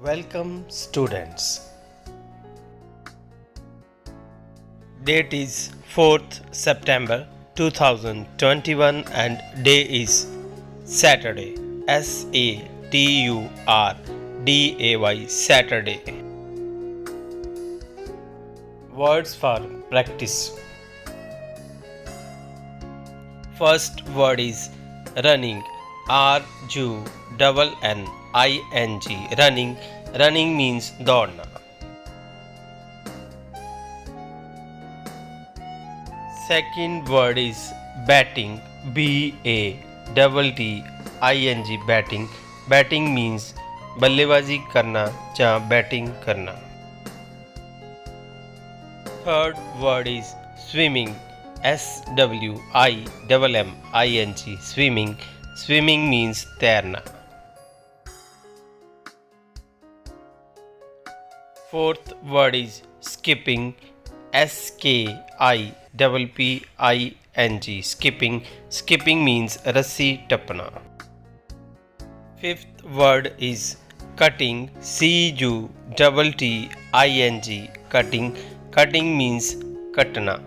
Welcome students. Date is 4th September 2021 and day is Saturday. Saturday. Saturday. Words for practice. First word is running. RUNNING. Running. Running means दौड़ना. Second word is batting. BATTING. Batting. Batting means बल्लेबाजी करना या batting करना. Third word is swimming. SWIMMING. Swimming. Swimming means तैरना. Fourth word is skipping. SKIPPING. Skipping. Skipping means रस्सी टपना. Fifth word is cutting. CUTTING. Cutting. Cutting means katna.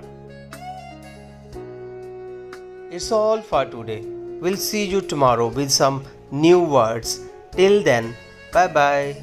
It's all for today. We'll see you tomorrow with some new words. Till then, bye bye.